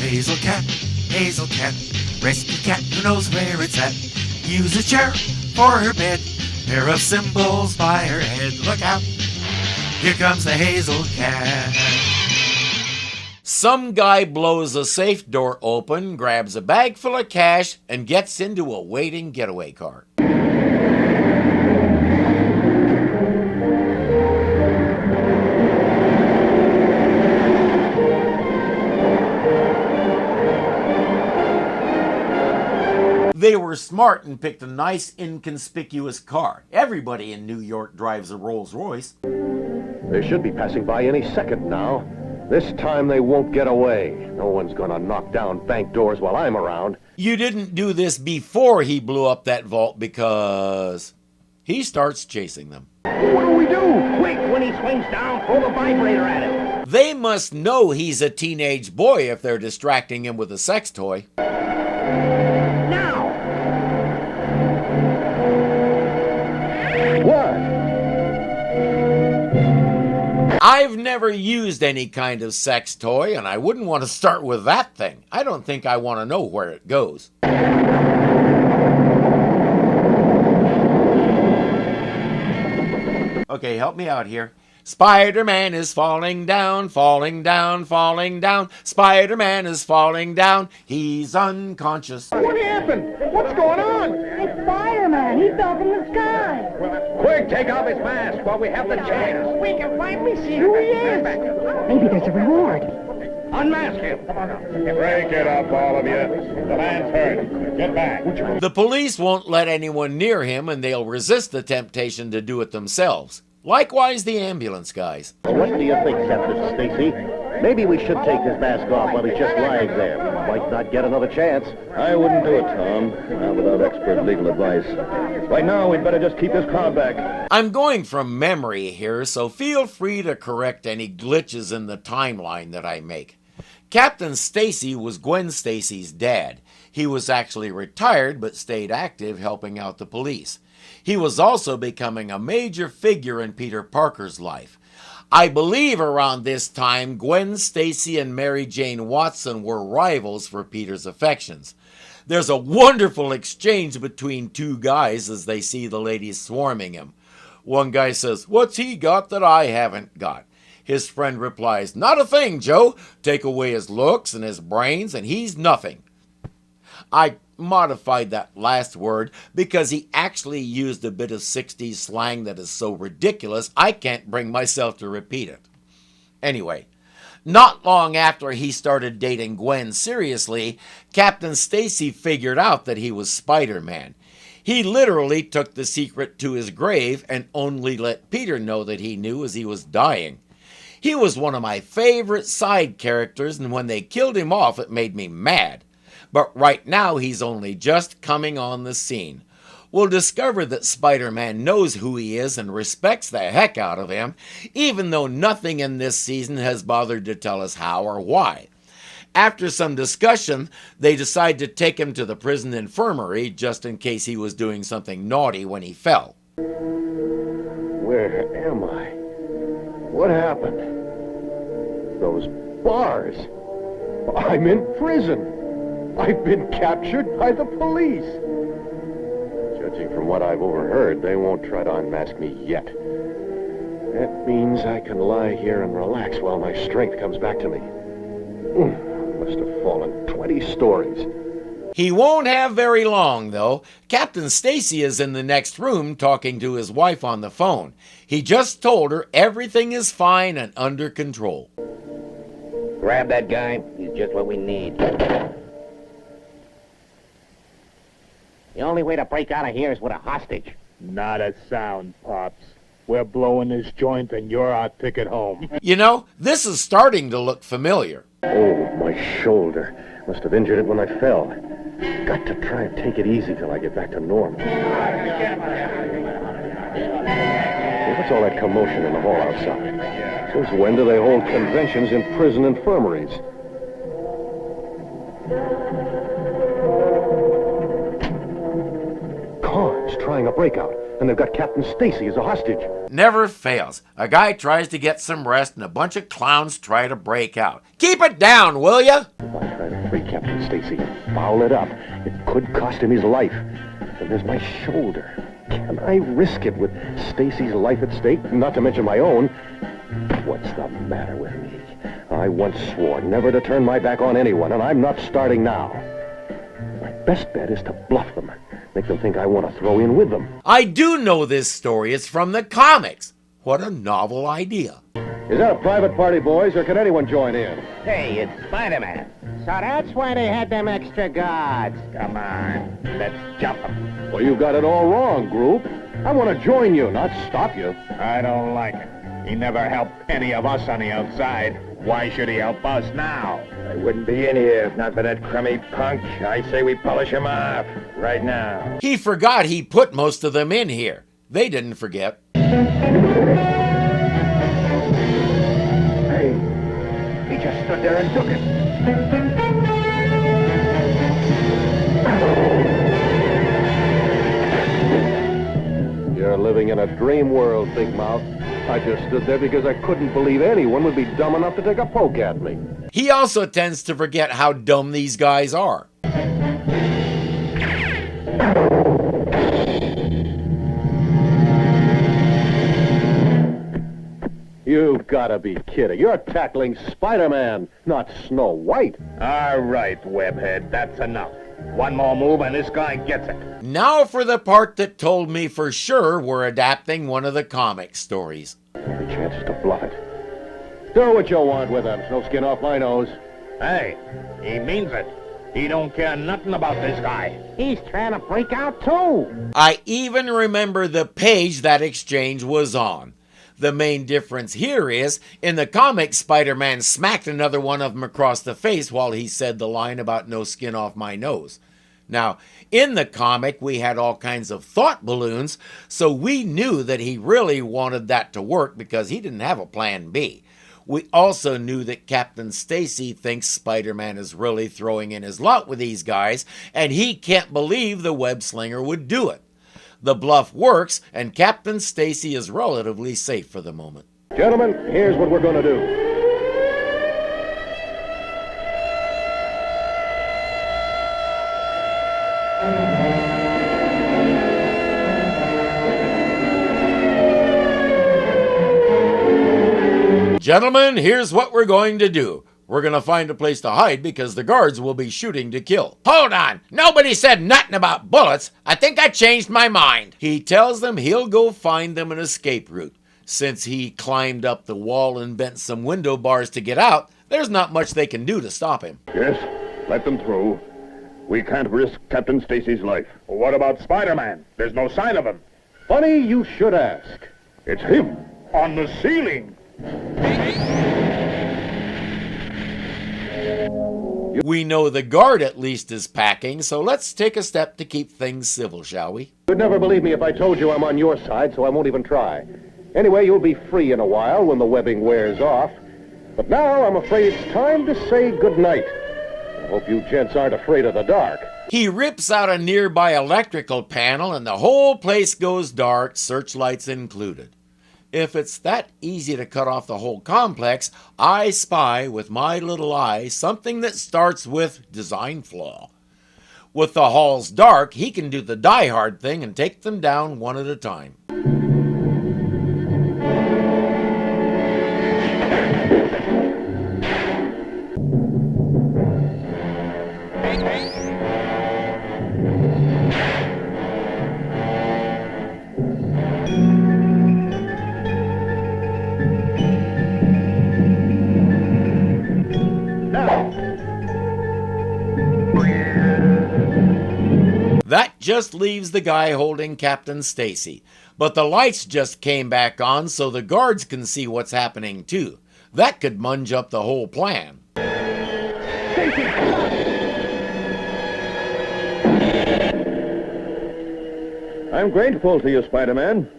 Hazelcat, Hazelcat, rescue cat who knows where it's at. Use a chair for her bed, pair of cymbals by her head. Look out, here comes the Hazelcat. Some guy blows a safe door open, grabs a bag full of cash, and gets into a waiting getaway car. They were smart and picked a nice, inconspicuous car. Everybody in New York drives a Rolls Royce. They should be passing by any second now. This time they won't get away. No one's gonna knock down bank doors while I'm around. You didn't do this before he blew up that vault because he starts chasing them. What do we do? Quick, when he swings down, throw the vibrator at him. They must know he's a teenage boy if they're distracting him with a sex toy. Now! What? I've never used any kind of sex toy, and I wouldn't want to start with that thing. I don't think I want to know where it goes. Okay, help me out here. Spider-Man is falling down, falling down, falling down. Spider-Man is falling down. He's unconscious. What happened? What's going on? It's Spider-Man. He fell from the sky. Quick, take off his mask while we have the chance. We can finally see who he is. Maybe there's a reward. Unmask him. Break it up, all of you. The man's hurt. Get back. The police won't let anyone near him, and they'll resist the temptation to do it themselves. Likewise, the ambulance guys. What do you think, Captain Stacy? Maybe we should take his mask off while he's just lying there. Might not get another chance. I wouldn't do it, Tom. Not without expert legal advice. Right now, we'd better just keep this crowd back. I'm going from memory here, so feel free to correct any glitches in the timeline that I make. Captain Stacy was Gwen Stacy's dad. He was actually retired but stayed active helping out the police. He was also becoming a major figure in Peter Parker's life. I believe around this time, Gwen Stacy and Mary Jane Watson were rivals for Peter's affections. There's a wonderful exchange between two guys as they see the ladies swarming him. One guy says, "What's he got that I haven't got?" His friend replies, "Not a thing, Joe. Take away his looks and his brains and he's nothing." I modified that last word because he actually used a bit of 60s slang that is so ridiculous I can't bring myself to repeat it. Anyway, not long after he started dating Gwen seriously, Captain Stacy figured out that he was Spider-Man. He literally took the secret to his grave and only let Peter know that he knew as he was dying. He was one of my favorite side characters, and when they killed him off, it made me mad. But right now, he's only just coming on the scene. We'll discover that Spider-Man knows who he is and respects the heck out of him, even though nothing in this season has bothered to tell us how or why. After some discussion, they decide to take him to the prison infirmary just in case he was doing something naughty when he fell. Where am I? What happened? Those bars. I'm in prison. I've been captured by the police. Judging from what I've overheard, they won't try to unmask me yet. That means I can lie here and relax while my strength comes back to me. Must have fallen 20 stories. He won't have very long, though. Captain Stacy is in the next room talking to his wife on the phone. He just told her everything is fine and under control. Grab that guy. He's just what we need. The only way to break out of here is with a hostage. Not a sound, Pops. We're blowing this joint and you're our ticket home. You know, this is starting to look familiar. Oh, my shoulder. Must have injured it when I fell. Got to try and take it easy till I get back to normal. What's all that commotion in the hall outside? Since when do they hold conventions in prison infirmaries? Cars trying a breakout, and they've got Captain Stacy as a hostage. Never fails. A guy tries to get some rest, and a bunch of clowns try to break out. Keep it down, will ya? If I try to afraid Captain Stacy will foul it up. It could cost him his life. And there's my shoulder. Can I risk it with Stacy's life at stake, not to mention my own? What's the matter with me? I once swore never to turn my back on anyone, and I'm not starting now. My best bet is to bluff them. Make them think I want to throw in with them. I do know this story. It's from the comics. What a novel idea. Is that a private party, boys, or can anyone join in? Hey, it's Spiderman. So that's why they had them extra guards. Come on, let's jump them. Well, you've got it all wrong, group. I want to join you, not stop you. I don't like it. He never helped any of us on the outside. Why should he help us now? I wouldn't be in here if not for that crummy punk. I say we polish him off right now. He forgot he put most of them in here. They didn't forget. Hey, he just stood there and took it. You're living in a dream world, Big Mouth. I just stood there because I couldn't believe anyone would be dumb enough to take a poke at me. He also tends to forget how dumb these guys are. You've got to be kidding. You're tackling Spider-Man, not Snow White. All right, Webhead, that's enough. One more move and this guy gets it. Now for the part that told me for sure we're adapting one of the comic stories. Every chance is to bluff it. Do what you want with him. No skin off my nose. Hey, he means it. He don't care nothing about this guy. He's trying to break out too. I even remember the page that exchange was on. The main difference here is, in the comic, Spider-Man smacked another one of them across the face while he said the line about no skin off my nose. Now, in the comic, we had all kinds of thought balloons, so we knew that he really wanted that to work because he didn't have a plan B. We also knew that Captain Stacy thinks Spider-Man is really throwing in his lot with these guys, and he can't believe the web slinger would do it. The bluff works, and Captain Stacy is relatively safe for the moment. Gentlemen, here's what we're going to do. Gentlemen, here's what we're going to do. We're going to find a place to hide because the guards will be shooting to kill. Hold on. Nobody said nothing about bullets. I think I changed my mind. He tells them he'll go find them an escape route. Since he climbed up the wall and bent some window bars to get out, there's not much they can do to stop him. Yes, let them through. We can't risk Captain Stacy's life. What about Spider-Man? There's no sign of him. Funny you should ask. It's him. On the ceiling. We know the guard at least is packing, so let's take a step to keep things civil, shall we? You'd never believe me if I told you I'm on your side, so I won't even try. Anyway, you'll be free in a while when the webbing wears off. But now I'm afraid it's time to say goodnight. I hope you gents aren't afraid of the dark. He rips out a nearby electrical panel and the whole place goes dark, searchlights included. If it's that easy to cut off the whole complex, I spy with my little eye something that starts with design flaw. With the halls dark, he can do the die-hard thing and take them down one at a time. That just leaves the guy holding Captain Stacy. But the lights just came back on so the guards can see what's happening too. That could munge up the whole plan. I'm grateful to you, Spider-Man.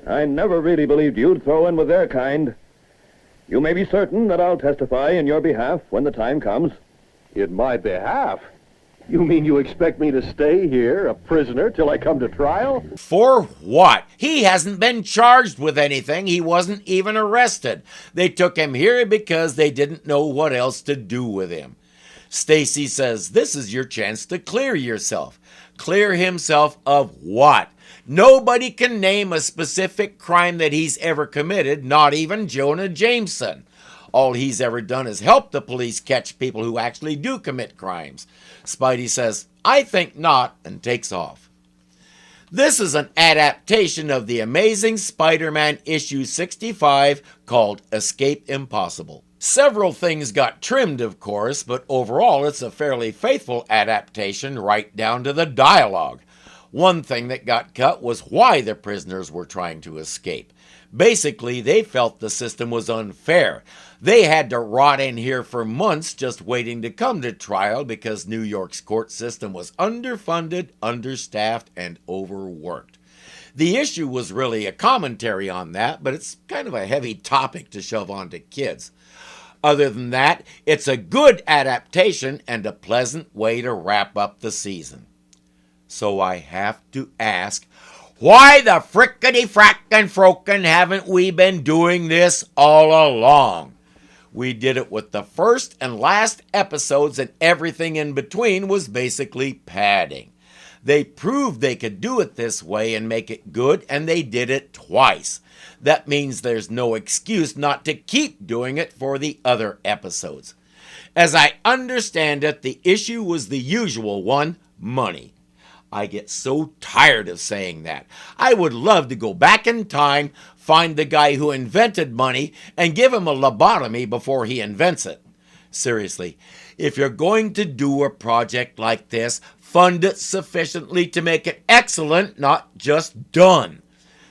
I never really believed you'd throw in with their kind. You may be certain that I'll testify in your behalf when the time comes. In my behalf? You mean you expect me to stay here, a prisoner, till I come to trial? For what? He hasn't been charged with anything. He wasn't even arrested. They took him here because they didn't know what else to do with him. Stacy says this is your chance to clear yourself. Clear himself of what? Nobody can name a specific crime that he's ever committed, not even Jonah Jameson. All he's ever done is help the police catch people who actually do commit crimes. Spidey says, I think not, and takes off. This is an adaptation of the Amazing Spider-Man issue 65 called Escape Impossible. Several things got trimmed, of course, but overall it's a fairly faithful adaptation right down to the dialogue. One thing that got cut was why the prisoners were trying to escape. Basically, they felt the system was unfair. They had to rot in here for months just waiting to come to trial because New York's court system was underfunded, understaffed, and overworked. The issue was really a commentary on that, but it's kind of a heavy topic to shove onto kids. Other than that, it's a good adaptation and a pleasant way to wrap up the season. So I have to ask, why the frickety-frackin' haven't we been doing this all along? We did it with the first and last episodes, and everything in between was basically padding. They proved they could do it this way and make it good, and they did it twice. That means there's no excuse not to keep doing it for the other episodes. As I understand it, the issue was the usual one, money. I get so tired of saying that. I would love to go back in time, find the guy who invented money, and give him a lobotomy before he invents it. Seriously, if you're going to do a project like this, fund it sufficiently to make it excellent, not just done.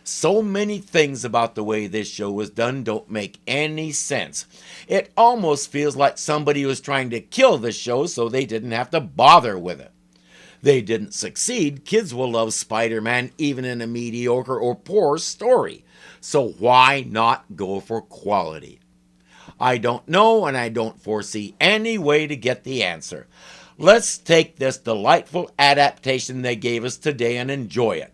So many things about the way this show was done don't make any sense. It almost feels like somebody was trying to kill the show so they didn't have to bother with it. They didn't succeed. Kids will love Spider-Man even in a mediocre or poor story. So why not go for quality? I don't know, and I don't foresee any way to get the answer. Let's take this delightful adaptation they gave us today and enjoy it.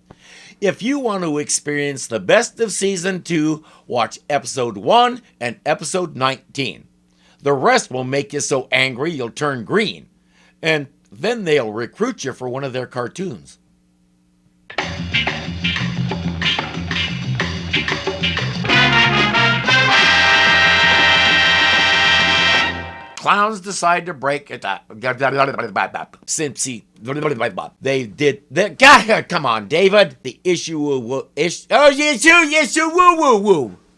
If you want to experience the best of Season 2, watch Episode 1 and Episode 19. The rest will make you so angry you'll turn green. And then they'll recruit you for one of their cartoons. Clowns decide to break it up. Simpsy. They did. Come on, David. The issue. Issue. Woo woo woo.